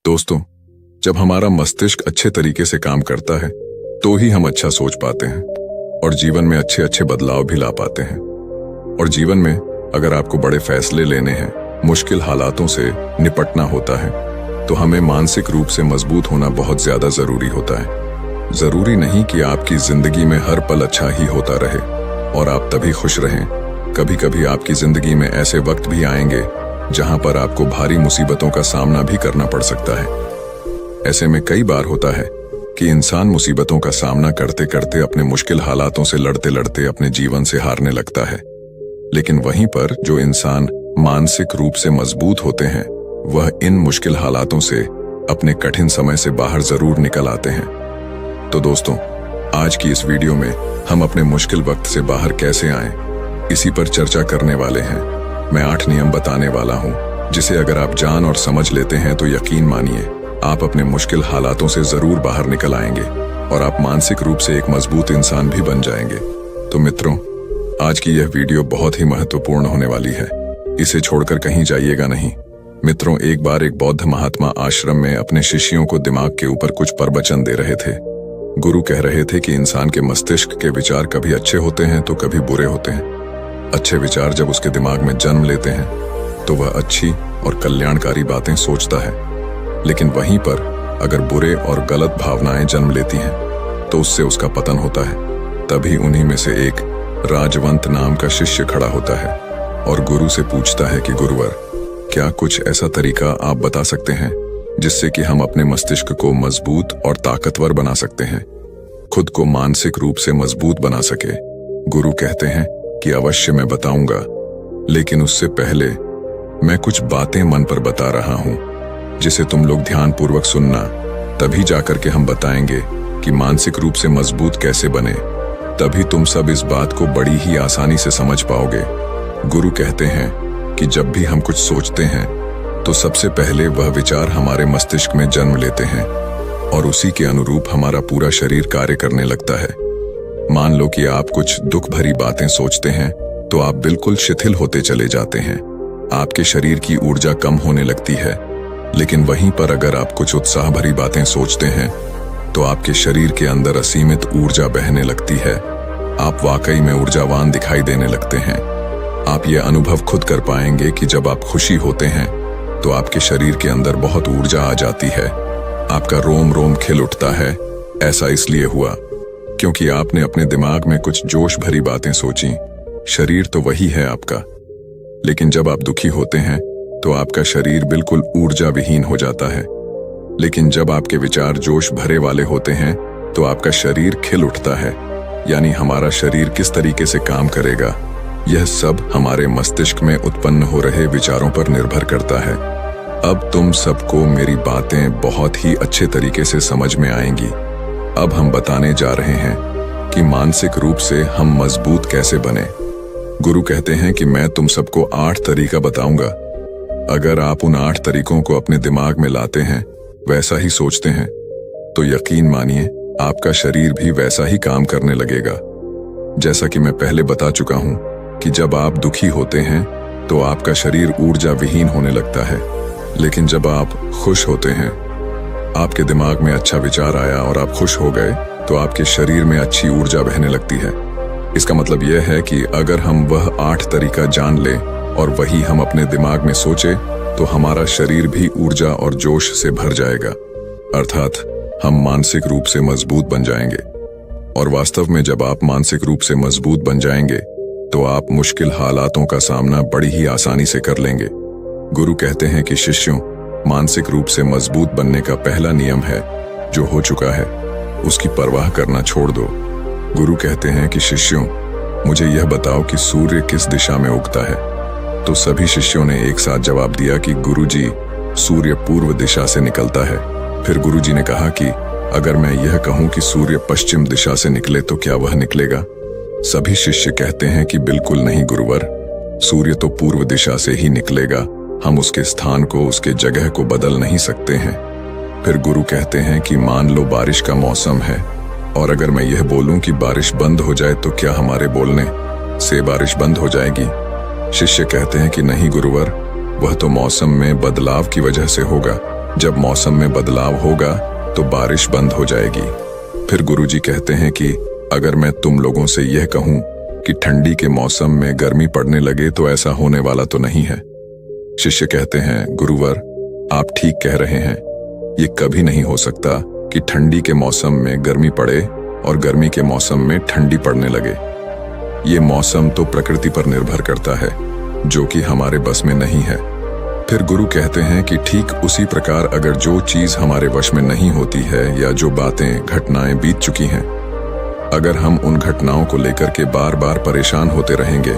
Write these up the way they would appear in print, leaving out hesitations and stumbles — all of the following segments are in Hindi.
दोस्तों, जब हमारा मस्तिष्क अच्छे तरीके से काम करता है तो ही हम अच्छा सोच पाते हैं और जीवन में अच्छे अच्छे बदलाव भी ला पाते हैं। और जीवन में अगर आपको बड़े फैसले लेने हैं, मुश्किल हालातों से निपटना होता है, तो हमें मानसिक रूप से मजबूत होना बहुत ज्यादा जरूरी होता है। जरूरी नहीं कि आपकी जिंदगी में हर पल अच्छा ही होता रहे और आप तभी खुश रहें। कभी कभी आपकी जिंदगी में ऐसे वक्त भी आएंगे जहां पर आपको भारी मुसीबतों का सामना भी करना पड़ सकता है। ऐसे में कई बार होता है कि इंसान मुसीबतों का सामना करते करते अपने मुश्किल हालातों से लड़ते लड़ते अपने जीवन से हारने लगता है। लेकिन वहीं पर जो इंसान मानसिक रूप से मजबूत होते हैं, वह इन मुश्किल हालातों से अपने कठिन समय से बाहर जरूर निकल आते हैं। तो दोस्तों, आज की इस वीडियो में हम अपने मुश्किल वक्त से बाहर कैसे आएं, इसी पर चर्चा करने वाले हैं। मैं 8 नियम बताने वाला हूं, जिसे अगर आप जान और समझ लेते हैं तो यकीन मानिए आप अपने मुश्किल हालातों से जरूर बाहर निकल आएंगे और आप मानसिक रूप से एक मजबूत इंसान भी बन जाएंगे। तो मित्रों, आज की यह वीडियो बहुत ही महत्वपूर्ण होने वाली है, इसे छोड़कर कहीं जाइएगा नहीं। मित्रों, एक बार एक बौद्ध महात्मा आश्रम में अपने शिष्यों को दिमाग के ऊपर कुछ प्रवचन दे रहे थे। गुरु कह रहे थे कि इंसान के मस्तिष्क के विचार कभी अच्छे होते हैं तो कभी बुरे होते हैं। अच्छे विचार जब उसके दिमाग में जन्म लेते हैं तो वह अच्छी और कल्याणकारी बातें सोचता है, लेकिन वहीं पर अगर बुरे और गलत भावनाएं जन्म लेती हैं तो उससे उसका पतन होता है। तभी उन्हीं में से एक राजवंत नाम का शिष्य खड़ा होता है और गुरु से पूछता है कि गुरुवर, क्या कुछ ऐसा तरीका आप बता सकते हैं जिससे कि हम अपने मस्तिष्क को मजबूत और ताकतवर बना सकते हैं, खुद को मानसिक रूप से मजबूत बना सके। गुरु कहते हैं कि अवश्य मैं बताऊंगा, लेकिन उससे पहले मैं कुछ बातें मन पर बता रहा हूं जिसे तुम लोग ध्यानपूर्वक सुनना। तभी जाकर के हम बताएंगे कि मानसिक रूप से मजबूत कैसे बने। तभी तुम सब इस बात को बड़ी ही आसानी से समझ पाओगे। गुरु कहते हैं कि जब भी हम कुछ सोचते हैं तो सबसे पहले वह विचार हमारे मस्तिष्क में जन्म लेते हैं और उसी के अनुरूप हमारा पूरा शरीर कार्य करने लगता है। मान लो कि आप कुछ दुख भरी बातें सोचते हैं तो आप बिल्कुल शिथिल होते चले जाते हैं, आपके शरीर की ऊर्जा कम होने लगती है। लेकिन वहीं पर अगर आप कुछ उत्साह भरी बातें सोचते हैं तो आपके शरीर के अंदर असीमित ऊर्जा बहने लगती है। आप वाकई में ऊर्जावान दिखाई देने लगते हैं। आप ये अनुभव खुद कर पाएंगे कि जब आप खुशी होते हैं तो आपके शरीर के अंदर बहुत ऊर्जा आ जाती है, आपका रोम रोम खिल उठता है। ऐसा इसलिए हुआ क्योंकि आपने अपने दिमाग में कुछ जोश भरी बातें सोची। शरीर तो वही है आपका, लेकिन जब आप दुखी होते हैं तो आपका शरीर बिल्कुल ऊर्जा विहीन हो जाता है। लेकिन जब आपके विचार जोश भरे वाले होते हैं तो आपका शरीर खिल उठता है। यानी हमारा शरीर किस तरीके से काम करेगा, यह सब हमारे मस्तिष्क में उत्पन्न हो रहे विचारों पर निर्भर करता है। अब तुम सबको मेरी बातें बहुत ही अच्छे तरीके से समझ में आएंगी। अब हम बताने जा रहे हैं कि मानसिक रूप से हम मजबूत कैसे बने। गुरु कहते हैं कि मैं तुम सबको 8 तरीका बताऊंगा। अगर आप उन 8 तरीकों को अपने दिमाग में लाते हैं, वैसा ही सोचते हैं, तो यकीन मानिए आपका शरीर भी वैसा ही काम करने लगेगा। जैसा कि मैं पहले बता चुका हूं कि जब आप दुखी होते हैं तो आपका शरीर ऊर्जा विहीन होने लगता है, लेकिन जब आप खुश होते हैं, आपके दिमाग में अच्छा विचार आया और आप खुश हो गए, तो आपके शरीर में अच्छी ऊर्जा बहने लगती है। इसका मतलब यह है कि अगर हम वह 8 तरीका जान लें और वही हम अपने दिमाग में सोचे तो हमारा शरीर भी ऊर्जा और जोश से भर जाएगा, अर्थात हम मानसिक रूप से मजबूत बन जाएंगे। और वास्तव में जब आप मानसिक रूप से मजबूत बन जाएंगे तो आप मुश्किल हालातों का सामना बड़ी ही आसानी से कर लेंगे। गुरु कहते हैं कि शिष्यों, मानसिक रूप से मजबूत बनने का पहला नियम है, जो हो चुका है उसकी परवाह करना छोड़ दो। गुरु कहते हैं कि शिष्यों, मुझे यह बताओ कि सूर्य किस दिशा में उगता है। तो सभी शिष्यों ने एक साथ जवाब दिया कि गुरुजी, सूर्य पूर्व दिशा से निकलता है। फिर गुरुजी ने कहा कि अगर मैं यह कहूं कि सूर्य पश्चिम दिशा से निकले तो क्या वह निकलेगा? सभी शिष्य कहते हैं कि बिल्कुल नहीं गुरुवर, सूर्य तो पूर्व दिशा से ही निकलेगा, हम उसके स्थान को, उसके जगह को बदल नहीं सकते हैं। फिर गुरु कहते हैं कि मान लो बारिश का मौसम है और अगर मैं यह बोलूं कि बारिश बंद हो जाए तो क्या हमारे बोलने से बारिश बंद हो जाएगी? शिष्य कहते हैं कि नहीं गुरुवर, वह तो मौसम में बदलाव की वजह से होगा, जब मौसम में बदलाव होगा तो बारिश बंद हो जाएगी। फिर गुरुजी कहते हैं कि अगर मैं तुम लोगों से यह कहूं कि ठंडी के मौसम में गर्मी पड़ने लगे तो ऐसा होने वाला तो नहीं है। शिष्य कहते हैं, गुरुवर आप ठीक कह रहे हैं, ये कभी नहीं हो सकता कि ठंडी के मौसम में गर्मी पड़े और गर्मी के मौसम में ठंडी पड़ने लगे। ये मौसम तो प्रकृति पर निर्भर करता है, जो कि हमारे बस में नहीं है। फिर गुरु कहते हैं कि ठीक उसी प्रकार अगर जो चीज हमारे वश में नहीं होती है या जो बातें घटनाएं बीत चुकी हैं, अगर हम उन घटनाओं को लेकर के बार बार परेशान होते रहेंगे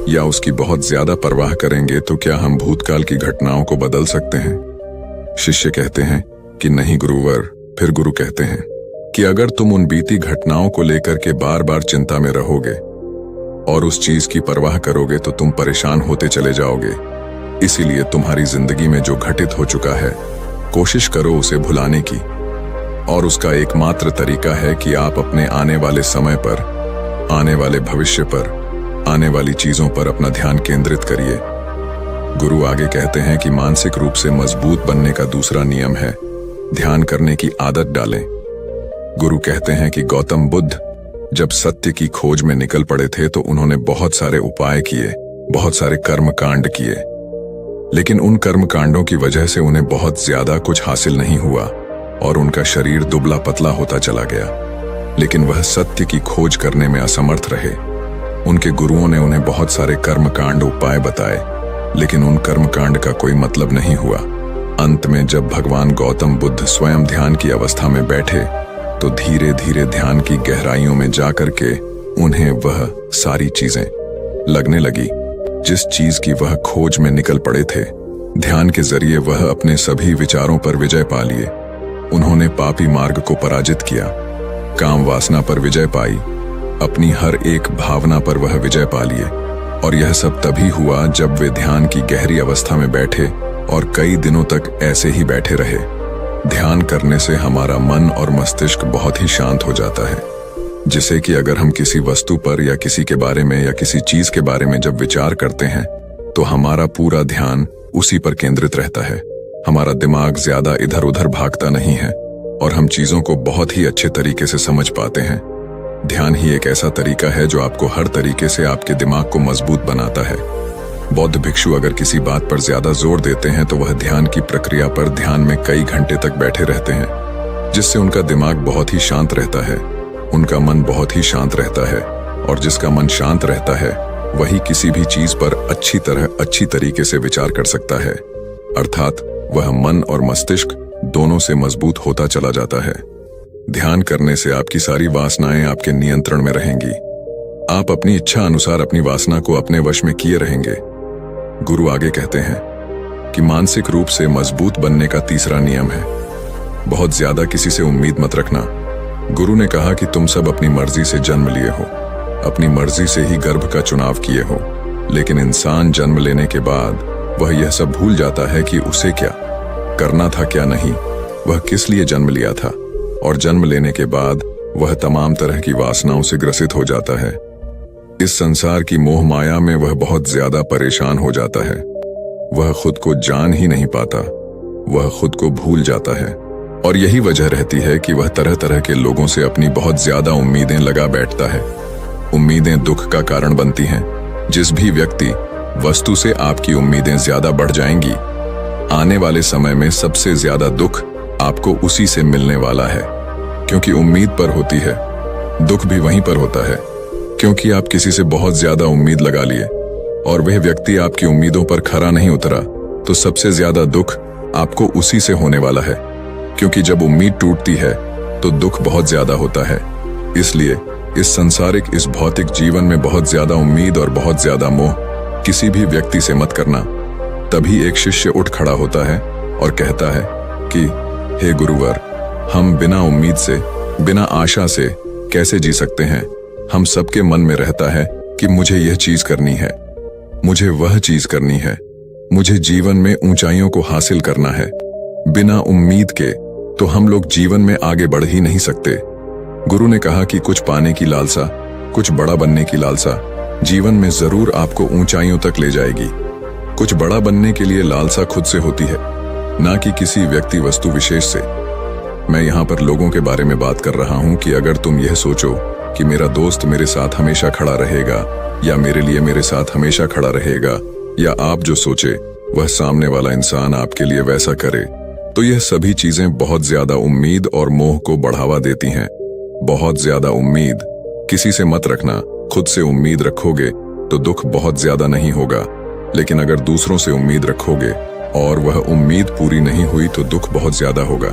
या उसकी बहुत ज्यादा परवाह करेंगे तो क्या हम भूतकाल की घटनाओं को बदल सकते हैं? शिष्य कहते हैं कि नहीं गुरुवर। फिर गुरु कहते हैं कि अगर तुम उन बीती घटनाओं को लेकर के बार बार चिंता में रहोगे और उस चीज की परवाह करोगे तो तुम परेशान होते चले जाओगे। इसीलिए तुम्हारी जिंदगी में जो घटित हो चुका है, कोशिश करो उसे भुलाने की, और उसका एकमात्र तरीका है कि आप अपने आने वाले समय पर, आने वाले भविष्य पर, आने वाली चीजों पर अपना ध्यान केंद्रित करिए। गुरु आगे कहते हैं कि मानसिक रूप से मजबूत बनने का दूसरा नियम है ध्यान करने की आदत डालें। गुरु कहते हैं कि गौतम बुद्ध जब सत्य की खोज में निकल पड़े थे तो उन्होंने बहुत सारे उपाय किए, बहुत सारे कर्म कांड किए, लेकिन उन कर्म कांडों की वजह से उन्हें बहुत ज्यादा कुछ हासिल नहीं हुआ और उनका शरीर दुबला पतला होता चला गया। लेकिन वह सत्य की खोज करने में असमर्थ रहे। उनके गुरुओं ने उन्हें बहुत सारे कर्म कांड उपाय बताए, लेकिन उन कर्म कांड का कोई मतलब नहीं हुआ। अंत में जब भगवान गौतम बुद्ध स्वयं ध्यान की अवस्था में बैठे तो धीरे धीरे ध्यान की गहराइयों में जाकर के उन्हें वह सारी चीजें लगने लगी जिस चीज की वह खोज में निकल पड़े थे। ध्यान के जरिए वह अपने सभी विचारों पर विजय पा लिए। उन्होंने पापी मार्ग को पराजित किया, काम वासना पर विजय पाई, अपनी हर एक भावना पर वह विजय पा लिए। और यह सब तभी हुआ जब वे ध्यान की गहरी अवस्था में बैठे और कई दिनों तक ऐसे ही बैठे रहे। ध्यान करने से हमारा मन और मस्तिष्क बहुत ही शांत हो जाता है, जिसे कि अगर हम किसी वस्तु पर या किसी के बारे में या किसी चीज के बारे में जब विचार करते हैं तो हमारा पूरा ध्यान उसी पर केंद्रित रहता है। हमारा दिमाग ज्यादा इधर उधर भागता नहीं है और हम चीजों को बहुत ही अच्छे तरीके से समझ पाते हैं। ध्यान ही एक ऐसा तरीका है जो आपको हर तरीके से आपके दिमाग को मजबूत बनाता है। बौद्ध भिक्षु अगर किसी बात पर ज्यादा जोर देते हैं तो वह ध्यान की प्रक्रिया पर ध्यान में कई घंटे तक बैठे रहते हैं, जिससे उनका दिमाग बहुत ही शांत रहता है, उनका मन बहुत ही शांत रहता है, और जिसका मन शांत रहता है वही किसी भी चीज पर अच्छी तरीके से विचार कर सकता है। अर्थात वह मन और मस्तिष्क दोनों से मजबूत होता चला जाता है। ध्यान करने से आपकी सारी वासनाएं आपके नियंत्रण में रहेंगी। आप अपनी इच्छा अनुसार अपनी वासना को अपने वश में किए रहेंगे। गुरु आगे कहते हैं कि मानसिक रूप से मजबूत बनने का तीसरा नियम है बहुत ज्यादा किसी से उम्मीद मत रखना। गुरु ने कहा कि तुम सब अपनी मर्जी से जन्म लिए हो, अपनी मर्जी से ही गर्भ का चुनाव किए हो, लेकिन इंसान जन्म लेने के बाद वह यह सब भूल जाता है कि उसे क्या करना था क्या नहीं, वह किस लिए जन्म लिया था, और जन्म लेने के बाद वह तमाम तरह की वासनाओं से ग्रसित हो जाता है। इस संसार की मोह माया में वह बहुत ज्यादा परेशान हो जाता है। वह खुद को जान ही नहीं पाता, वह खुद को भूल जाता है, और यही वजह रहती है कि वह तरह तरह के लोगों से अपनी बहुत ज्यादा उम्मीदें लगा बैठता है। उम्मीदें दुख का कारण बनती हैं। जिस भी व्यक्ति वस्तु से आपकी उम्मीदें ज्यादा बढ़ जाएंगी, आने वाले समय में सबसे ज्यादा दुख आपको उसी से मिलने वाला है, क्योंकि उम्मीद पर होती है। दुख भी वहीं पर होता है, क्योंकि आप किसी से बहुत ज्यादा उम्मीद लगा लिए और वह व्यक्ति आपकी उम्मीदों पर खरा नहीं उतरा, तो सबसे ज्यादा दुख आपको उसी से होने वाला है, क्योंकि जब उम्मीद टूटती है तो दुख बहुत ज्यादा होता है। इसलिए इस संसारिक, इस भौतिक जीवन में बहुत ज्यादा उम्मीद और बहुत ज्यादा मोह किसी भी व्यक्ति से मत करना। तभी एक शिष्य उठ खड़ा होता है और कहता है कि हे गुरुवर, हम बिना उम्मीद से, बिना आशा से कैसे जी सकते हैं? हम सबके मन में रहता है कि मुझे यह चीज करनी है, मुझे वह चीज करनी है, मुझे जीवन में ऊंचाइयों को हासिल करना है। बिना उम्मीद के तो हम लोग जीवन में आगे बढ़ ही नहीं सकते। गुरु ने कहा कि कुछ पाने की लालसा, कुछ बड़ा बनने की लालसा जीवन में जरूर आपको ऊंचाइयों तक ले जाएगी। कुछ बड़ा बनने के लिए लालसा खुद से होती है, ना कि किसी व्यक्ति वस्तु विशेष से। मैं यहाँ पर लोगों के बारे में बात कर रहा हूँ कि अगर तुम यह सोचो कि मेरा दोस्त मेरे साथ हमेशा खड़ा रहेगा या मेरे लिए मेरे साथ हमेशा खड़ा रहेगा, या आप जो सोचे वह सामने वाला इंसान आपके लिए वैसा करे, तो यह सभी चीजें बहुत ज्यादा उम्मीद और मोह को बढ़ावा देती हैं। बहुत ज्यादा उम्मीद किसी से मत रखना। खुद से उम्मीद रखोगे तो दुख बहुत ज्यादा नहीं होगा, लेकिन अगर दूसरों से उम्मीद रखोगे और वह उम्मीद पूरी नहीं हुई तो दुख बहुत ज्यादा होगा।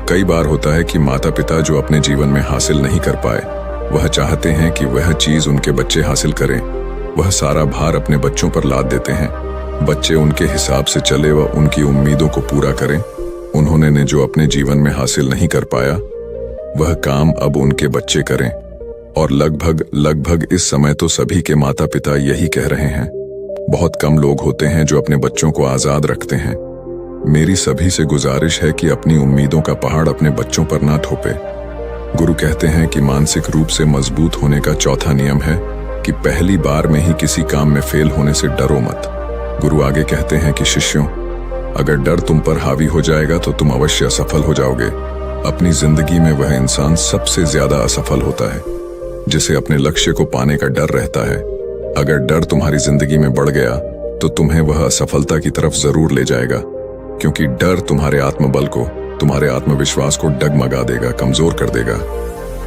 कई बार होता है कि माता पिता जो अपने जीवन में हासिल नहीं कर पाए, वह चाहते हैं कि वह चीज उनके बच्चे हासिल करें। वह सारा भार अपने बच्चों पर लाद देते हैं। बच्चे उनके हिसाब से चले व उनकी उम्मीदों को पूरा करें। उन्होंने ने जो अपने जीवन में हासिल नहीं कर पाया, वह काम अब उनके बच्चे करें। और लगभग इस समय तो सभी के माता पिता यही कह रहे हैं। बहुत कम लोग होते हैं जो अपने बच्चों को आजाद रखते हैं। मेरी सभी से गुजारिश है कि अपनी उम्मीदों का पहाड़ अपने बच्चों पर ना थोपे। गुरु कहते हैं कि मानसिक रूप से मजबूत होने का चौथा नियम है कि पहली बार में ही किसी काम में फेल होने से डरो मत। गुरु आगे कहते हैं कि शिष्यों, अगर डर तुम पर हावी हो जाएगा तो तुम अवश्य असफल हो जाओगे। अपनी जिंदगी में वह इंसान सबसे ज्यादा असफल होता है जिसे अपने लक्ष्य को पाने का डर रहता है। अगर डर तुम्हारी जिंदगी में बढ़ गया तो तुम्हें वह असफलता की तरफ जरूर ले जाएगा, क्योंकि डर तुम्हारे आत्मबल को, तुम्हारे आत्मविश्वास को डगमगा देगा, कमजोर कर देगा।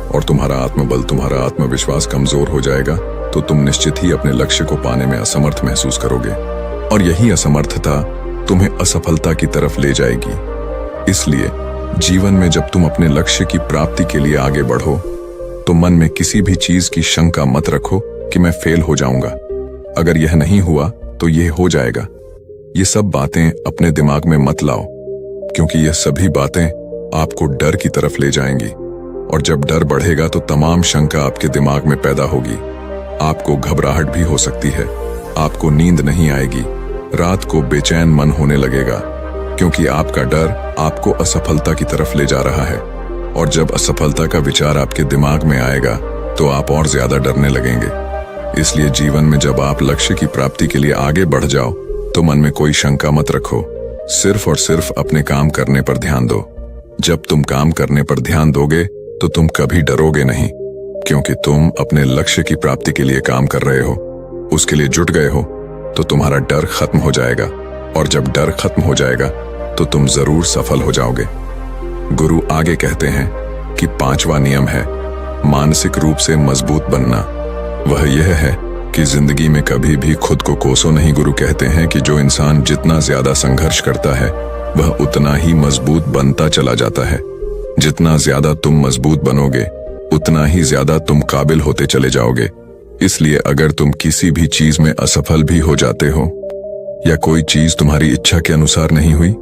और तुम्हारा आत्मबल, तुम्हारा आत्मविश्वास कमजोर हो जाएगा तो तुम निश्चित ही अपने लक्ष्य को पाने में असमर्थ महसूस करोगे, और यही असमर्थता तुम्हें असफलता की तरफ ले जाएगी। इसलिए जीवन में जब तुम अपने लक्ष्य की प्राप्ति के लिए आगे बढ़ो तो मन में किसी भी चीज की शंका मत रखो कि मैं फेल हो जाऊंगा। अगर यह नहीं हुआ तो यह हो जाएगा। ये सब बातें अपने दिमाग में मत लाओ, क्योंकि यह सभी बातें आपको डर की तरफ ले जाएंगी। और जब डर बढ़ेगा तो तमाम शंका आपके दिमाग में पैदा होगी। आपको घबराहट भी हो सकती है, आपको नींद नहीं आएगी, रात को बेचैन मन होने लगेगा, क्योंकि आपका डर आपको असफलता की तरफ ले जा रहा है। और जब असफलता का विचार आपके दिमाग में आएगा तो आप और ज्यादा डरने लगेंगे। इसलिए जीवन में जब आप लक्ष्य की प्राप्ति के लिए आगे बढ़ जाओ तो मन में कोई शंका मत रखो, सिर्फ और सिर्फ अपने काम करने पर ध्यान दो। जब तुम काम करने पर ध्यान दोगे तो तुम कभी डरोगे नहीं, क्योंकि तुम अपने लक्ष्य की प्राप्ति के लिए काम कर रहे हो, उसके लिए जुट गए हो, तो तुम्हारा डर खत्म हो जाएगा। और जब डर खत्म हो जाएगा तो तुम जरूर सफल हो जाओगे। गुरु आगे कहते हैं कि पांचवा नियम है मानसिक रूप से मजबूत बनना। वह यह है कि जिंदगी में कभी भी खुद को कोसो नहीं। गुरु कहते हैं कि जो इंसान जितना ज्यादा संघर्ष करता है वह उतना ही मजबूत बनता चला जाता है। जितना ज्यादा तुम मजबूत बनोगे उतना ही ज्यादा तुम काबिल होते चले जाओगे। इसलिए अगर तुम किसी भी चीज में असफल भी हो जाते हो, या कोई चीज तुम्हारी इच्छा के अनुसार नहीं हुई,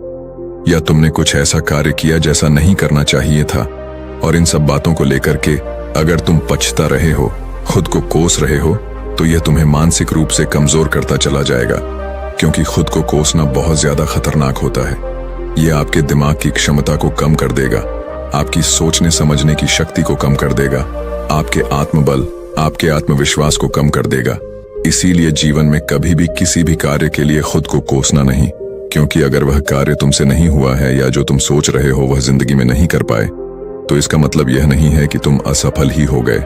या तुमने कुछ ऐसा कार्य किया जैसा नहीं करना चाहिए था, और इन सब बातों को लेकर के अगर तुम पछता रहे हो, खुद को कोस रहे हो, तो यह तुम्हें मानसिक रूप से कमजोर करता चला जाएगा। क्योंकि खुद को कोसना बहुत ज्यादा खतरनाक होता है। यह आपके दिमाग की क्षमता को कम कर देगा, आपकी सोचने समझने की शक्ति को कम कर देगा, आपके आत्मबल, आपके आत्मविश्वास को कम कर देगा। इसीलिए जीवन में कभी भी किसी भी कार्य के लिए खुद को कोसना नहीं, क्योंकि अगर वह कार्य तुमसे नहीं हुआ है या जो तुम सोच रहे हो वह जिंदगी में नहीं कर पाए, तो इसका मतलब यह नहीं है कि तुम असफल ही हो गए।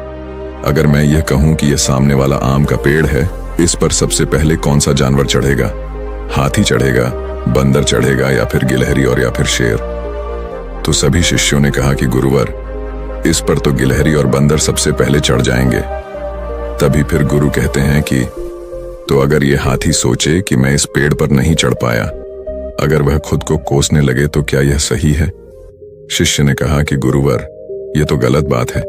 अगर मैं यह कहूं कि यह सामने वाला आम का पेड़ है, इस पर सबसे पहले कौन सा जानवर चढ़ेगा? हाथी चढ़ेगा, बंदर चढ़ेगा, या फिर गिलहरी और या फिर शेर? तो सभी शिष्यों ने कहा कि गुरुवर, इस पर तो गिलहरी और बंदर सबसे पहले चढ़ जाएंगे। तभी फिर गुरु कहते हैं कि तो अगर ये हाथी सोचे कि मैं इस पेड़ पर नहीं चढ़ पाया, अगर वह खुद को कोसने लगे तो क्या यह सही है? शिष्य ने कहा कि गुरुवर, यह तो गलत बात है,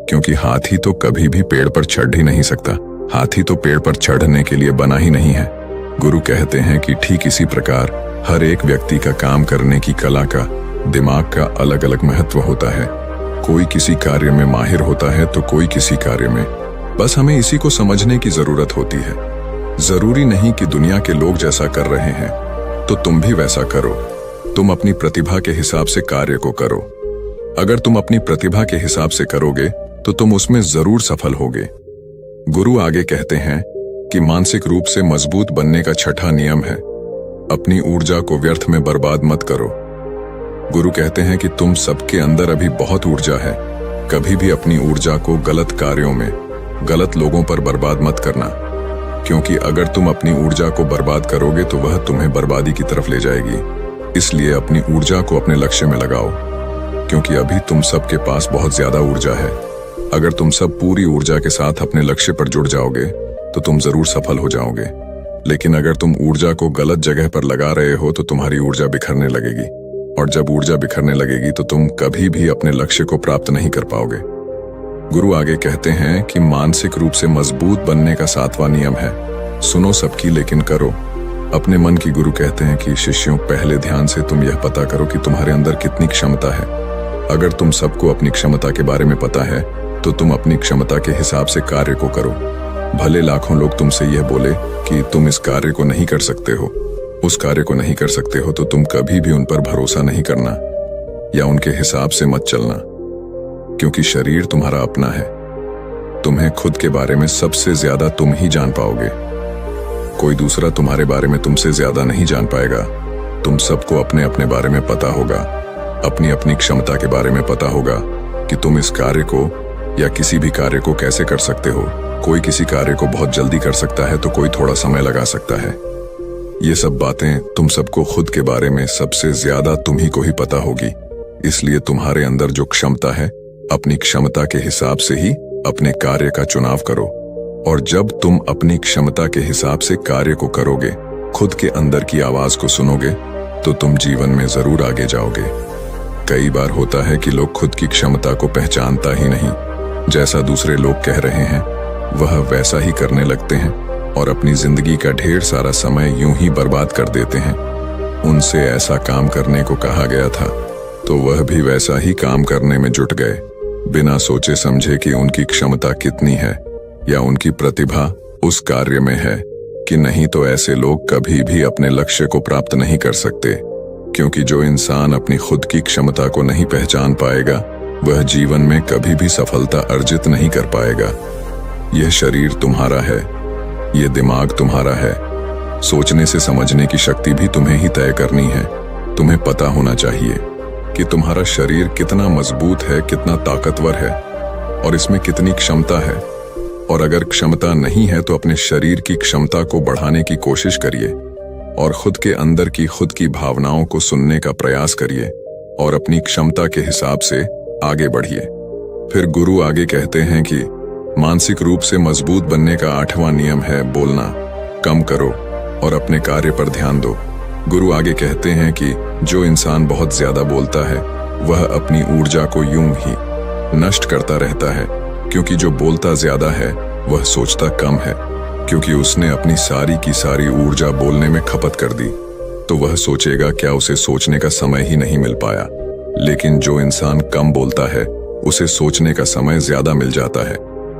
क्योंकि हाथी तो कभी भी पेड़ पर चढ़ ही नहीं सकता। हाथी तो पेड़ पर चढ़ने के लिए बना ही नहीं है। गुरु कहते हैं कि ठीक इसी प्रकार हर एक व्यक्ति का काम करने की कला का, दिमाग का अलग अलग महत्व होता है। कोई किसी कार्य में माहिर होता है तो कोई किसी कार्य में। बस हमें इसी को समझने की जरूरत होती है। जरूरी नहीं कि दुनिया के लोग जैसा कर रहे हैं तो तुम भी वैसा करो। तुम अपनी प्रतिभा के हिसाब से कार्य को करो। अगर तुम अपनी प्रतिभा के हिसाब से करोगे तो तुम उसमें जरूर सफल होगे। गुरु आगे कहते हैं कि मानसिक रूप से मजबूत बनने का छठा नियम है अपनी ऊर्जा को व्यर्थ में बर्बाद मत करो। गुरु कहते हैं कि तुम सबके अंदर अभी बहुत ऊर्जा है। कभी भी अपनी ऊर्जा को गलत कार्यों में, गलत लोगों पर बर्बाद मत करना, क्योंकि अगर तुम अपनी ऊर्जा को बर्बाद करोगे तो वह तुम्हें बर्बादी की तरफ ले जाएगी। इसलिए अपनी ऊर्जा को अपने लक्ष्य में लगाओ, क्योंकि अभी तुम सबके पास बहुत ज्यादा ऊर्जा है। अगर तुम सब पूरी ऊर्जा के साथ अपने लक्ष्य पर जुड़ जाओगे तो तुम जरूर सफल हो जाओगे। लेकिन अगर तुम ऊर्जा को गलत जगह पर लगा रहे हो तो तुम्हारी ऊर्जा बिखरने लगेगी, और जब ऊर्जा बिखरने लगेगी तो तुम कभी भी अपने लक्ष्य को प्राप्त नहीं कर पाओगे। गुरु आगे कहते हैं कि मानसिक रूप से मजबूत बनने का 7वां नियम है, सुनो सबकी लेकिन करो अपने मन की। गुरु कहते हैं कि शिष्यों, पहले ध्यान से तुम यह पता करो कि तुम्हारे अंदर कितनी क्षमता है। अगर तुम सबको अपनी क्षमता के बारे में पता है तो तुम अपनी क्षमता के हिसाब से कार्य को करो। भले लाखों लोग तुमसे यह बोले कि तुम इस कार्य को नहीं कर सकते हो, उस कार्य को नहीं कर सकते हो, तो तुम कभी भी उन पर भरोसा नहीं करना या उनके हिसाब से मत चलना, क्योंकि शरीर तुम्हारा अपना है। तुम्हें खुद के बारे में सबसे ज्यादा तुम ही जान पाओगे। कोई दूसरा तुम्हारे बारे में तुमसे ज्यादा नहीं जान पाएगा। तुम सबको अपने अपने बारे में पता होगा, अपनी अपनी क्षमता के बारे में पता होगा कि तुम इस कार्य को या किसी भी कार्य को कैसे कर सकते हो। कोई किसी कार्य को बहुत जल्दी कर सकता है तो कोई थोड़ा समय लगा सकता है। ये सब बातें तुम सबको खुद के बारे में सबसे ज्यादा तुम ही को ही पता होगी। इसलिए तुम्हारे अंदर जो क्षमता है, अपनी क्षमता के हिसाब से ही अपने कार्य का चुनाव करो। और जब तुम अपनी क्षमता के हिसाब से कार्य को करोगे, खुद के अंदर की आवाज को सुनोगे, तो तुम जीवन में जरूर आगे जाओगे। कई बार होता है कि लोग खुद की क्षमता को पहचानता ही नहीं, जैसा दूसरे लोग कह रहे हैं वह वैसा ही करने लगते हैं और अपनी जिंदगी का ढेर सारा समय यूं ही बर्बाद कर देते हैं। उनसे ऐसा काम करने को कहा गया था तो वह भी वैसा ही काम करने में जुट गए, बिना सोचे समझे कि उनकी क्षमता कितनी है या उनकी प्रतिभा उस कार्य में है कि नहीं। तो ऐसे लोग कभी भी अपने लक्ष्य को प्राप्त नहीं कर सकते, क्योंकि जो इंसान अपनी खुद की क्षमता को नहीं पहचान पाएगा वह जीवन में कभी भी सफलता अर्जित नहीं कर पाएगा। यह शरीर तुम्हारा है, यह दिमाग तुम्हारा है, सोचने से समझने की शक्ति भी तुम्हें ही तय करनी है। तुम्हें पता होना चाहिए कि तुम्हारा शरीर कितना मजबूत है, कितना ताकतवर है और इसमें कितनी क्षमता है। और अगर क्षमता नहीं है तो अपने शरीर की क्षमता को बढ़ाने की कोशिश करिए और खुद के अंदर की खुद की भावनाओं को सुनने का प्रयास करिए और अपनी क्षमता के हिसाब से आगे बढ़िए। फिर गुरु आगे कहते हैं कि मानसिक रूप से मजबूत बनने का 8वां नियम है, बोलना कम करो और अपने कार्य पर ध्यान दो। गुरु आगे कहते हैं कि जो इंसान बहुत ज्यादा बोलता है वह अपनी ऊर्जा को यूं ही नष्ट करता रहता है, क्योंकि जो बोलता ज्यादा है वह सोचता कम है, क्योंकि उसने अपनी सारी की सारी ऊर्जा बोलने में खपत कर दी तो वह सोचेगा क्या उसे सोचने का समय ही नहीं मिल पाया। लेकिन जो इंसान कम बोलता है उसे सोचने का समय ज्यादा मिल जाता है,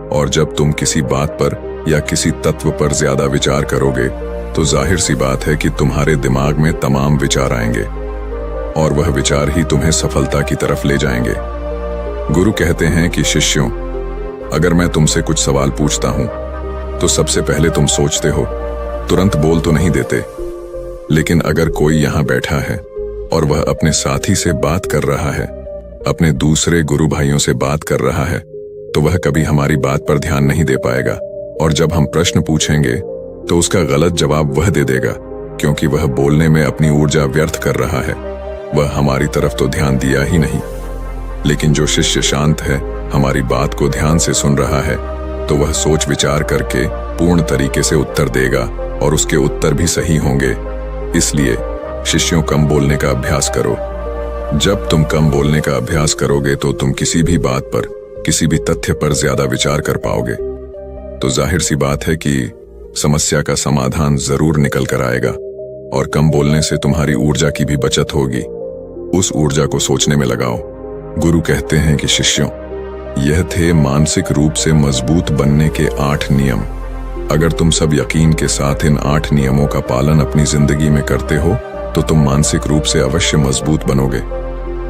और जब तुम किसी बात पर या किसी तत्व पर ज्यादा विचार करोगे तो जाहिर सी बात है कि तुम्हारे दिमाग में तमाम विचार आएंगे और वह विचार ही तुम्हें सफलता की तरफ ले जाएंगे। गुरु कहते हैं कि शिष्यों, अगर मैं तुमसे कुछ सवाल पूछता हूं तो सबसे पहले तुम सोचते हो, तुरंत बोल तो नहीं देते। लेकिन अगर कोई यहां बैठा है और वह अपने साथी से बात कर रहा है, अपने दूसरे गुरु भाइयों से बात कर रहा है, तो वह कभी हमारी बात पर ध्यान नहीं दे पाएगा। और जब हम प्रश्न पूछेंगे तो उसका गलत जवाब वह दे देगा, क्योंकि वह बोलने में अपनी ऊर्जा व्यर्थ कर रहा है। वह हमारी तरफ तो ध्यान दिया ही नहीं। लेकिन जो शिष्य शांत है, हमारी बात को ध्यान से सुन रहा है, तो वह सोच विचार करके पूर्ण तरीके से उत्तर देगा और उसके उत्तर भी सही होंगे। इसलिए शिष्यों, कम बोलने का अभ्यास करो। जब तुम कम बोलने का अभ्यास करोगे तो तुम किसी भी बात पर, किसी भी तथ्य पर ज्यादा विचार कर पाओगे। तो जाहिर सी बात है कि समस्या का समाधान जरूर निकल कर आएगा, और कम बोलने से तुम्हारी ऊर्जा की भी बचत होगी। उस ऊर्जा को सोचने में लगाओ। गुरु कहते हैं कि शिष्यों, यह थे मानसिक रूप से मजबूत बनने के 8 नियम। अगर तुम सब यकीन के साथ इन 8 नियमों का पालन अपनी जिंदगी में करते हो तो तुम मानसिक रूप से अवश्य मजबूत बनोगे।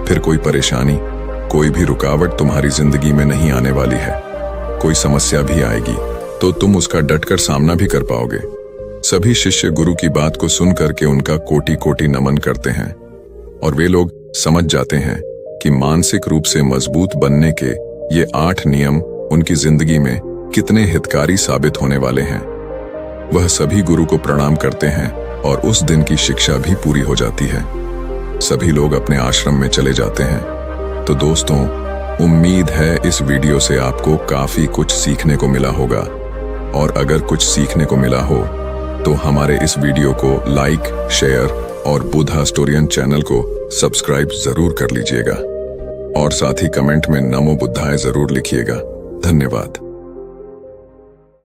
फिर कोई परेशानी, कोई भी रुकावट तुम्हारी जिंदगी में नहीं आने वाली है। कोई समस्या भी आएगी तो तुम उसका डटकर सामना भी कर पाओगे। सभी शिष्य गुरु की बात को सुन करके उनका कोटि कोटि नमन करते हैं और वे लोग समझ जाते हैं कि मानसिक रूप से मजबूत बनने के ये 8 नियम उनकी जिंदगी में कितने हितकारी साबित होने वाले हैं। वह सभी गुरु को प्रणाम करते हैं और उस दिन की शिक्षा भी पूरी हो जाती है। सभी लोग अपने आश्रम में चले जाते हैं। तो दोस्तों, उम्मीद है इस वीडियो से आपको काफी कुछ सीखने को मिला होगा, और अगर कुछ सीखने को मिला हो तो हमारे इस वीडियो को लाइक, शेयर और बुधा स्टोरियन चैनल को सब्सक्राइब जरूर कर लीजिएगा और साथ ही कमेंट में नमो बुद्धाय जरूर लिखिएगा। धन्यवाद।